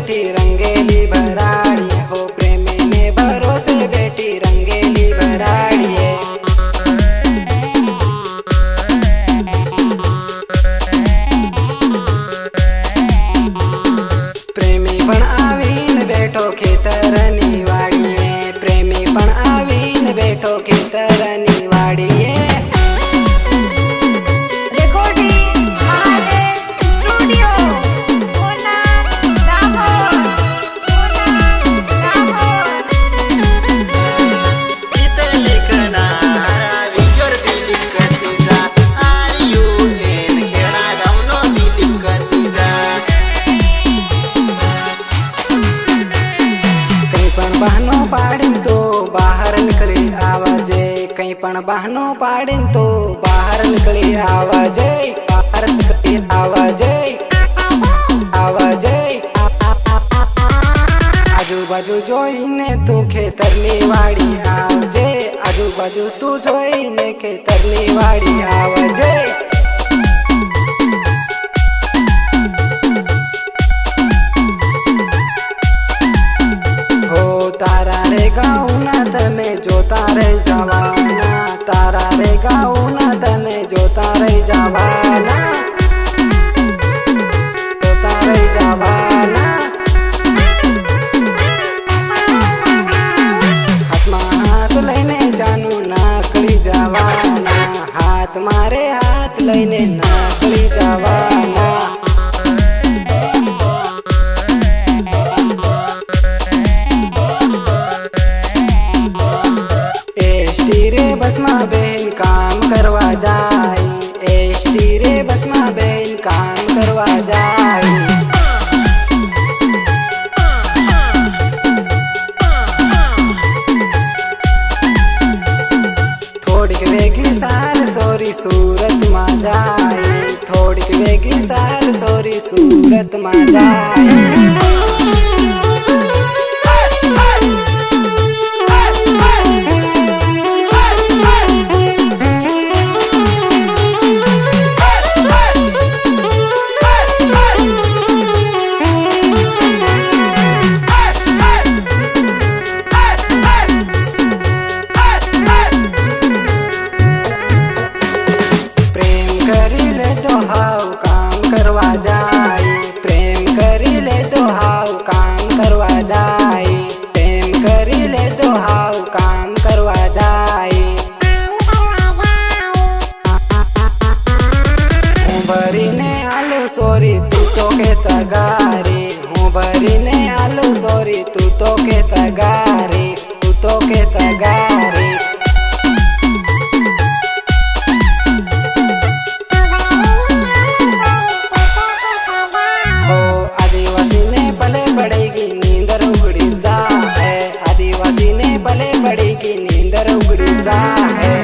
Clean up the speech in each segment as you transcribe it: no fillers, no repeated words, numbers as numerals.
बैठी रंगेली भराड़ी हो, प्रेमी ने भरोसे बैठी रंगेली भराड़ी है। प्रेमी पण आवीन बैठो खेतरनी वाड़ीए, प्रेमी पण आवीन बैठो खेतरनी वाड़ीए। बहनों पाड़ीन तो बाहर निकले आवाजे, कहीं पण बहनों पाड़ीन तो बाहर निकले आवाजे, बाहर निकले आवाजे आवाजे। आजू बाजू जोईने तू खेतरनी वाड़ी आवजे, आजू बाजू तू जोईने खेतरनी वाड़ी आवजे। तारा रे गाऊना तने जोता रे जवाना, तारा रे गाऊना तने जोता रे जवाना, जोता रे जवाना। हाथ में हाथ लईने जानू नाकड़ी जवाना, हाथ मारे हाथ लईने नाकड़ी जवाना। बस में बहन काम करवा जाई, एसटी रे बस में बहन काम करवा जाई। थोड़ी वेगी साल सोरी सूरत में जाई, थोड़ी वेगी साल सोरी सूरत में जाई। काम करवा जाई, प्रेम करी ले तो हाउ काम करवा जाई, प्रेम करी ले तो हाउ काम करवा जाई। हूँ भरी ने आलू सोरी तू तो के तगारी, हूँ भरी ने आलू सोरी तू तो के तगारी, तू तो के तगारी। पड़ेगी नींदर उगड़ी जा है, आदिवासी ने भले पड़ेगी नींदर उगड़ी जा है।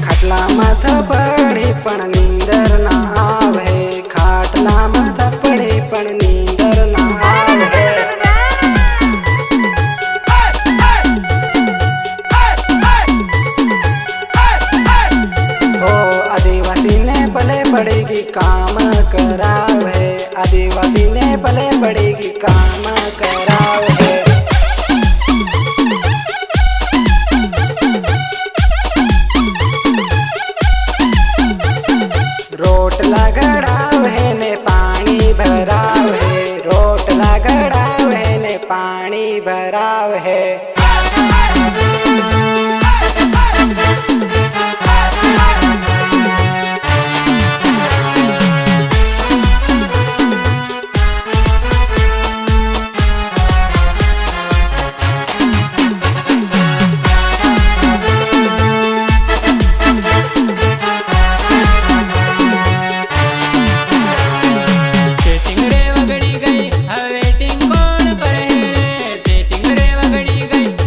खटला माथा पड़े पण नींदर ना आवे, खाटला माथा पड़े पण नींदर ना आवे। पड़ेगी काम करावे, आदिवासी ने भले पड़ेगी काम करावे। रोट लगड़ावे ने पानी भरावे, रोट लगड़ावे ने पानी भरावे। सेटिंग रे वगड़ी गई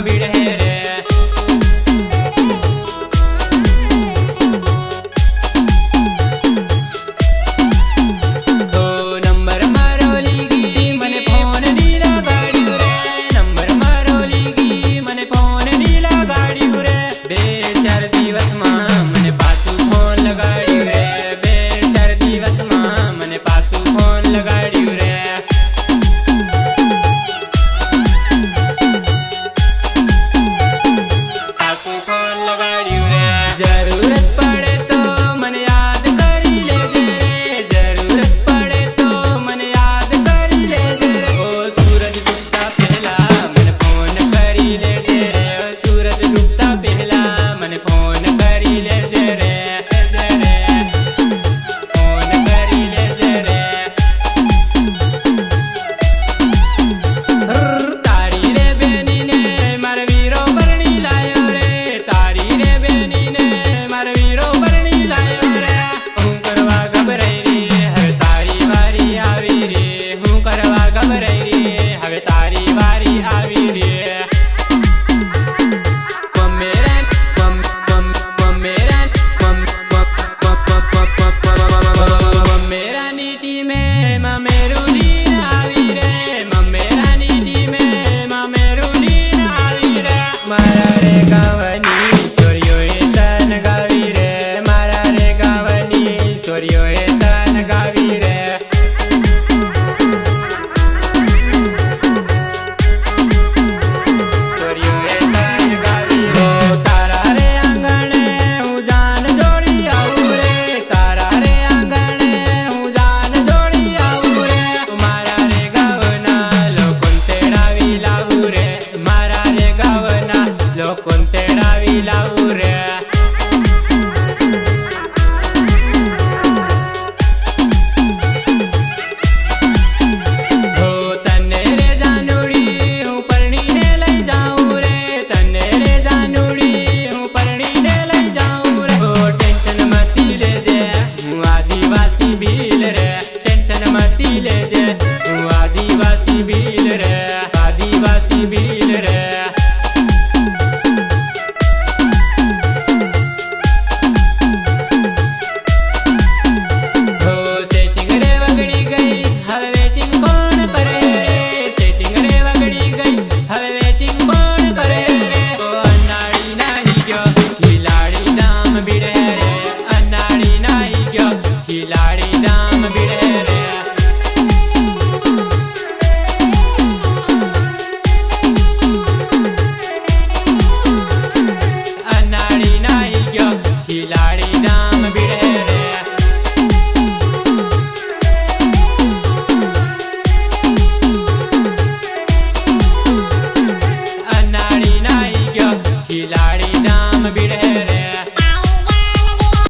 भीड़ है रे। आदिवासी भील रे, आदिवासी भील रे।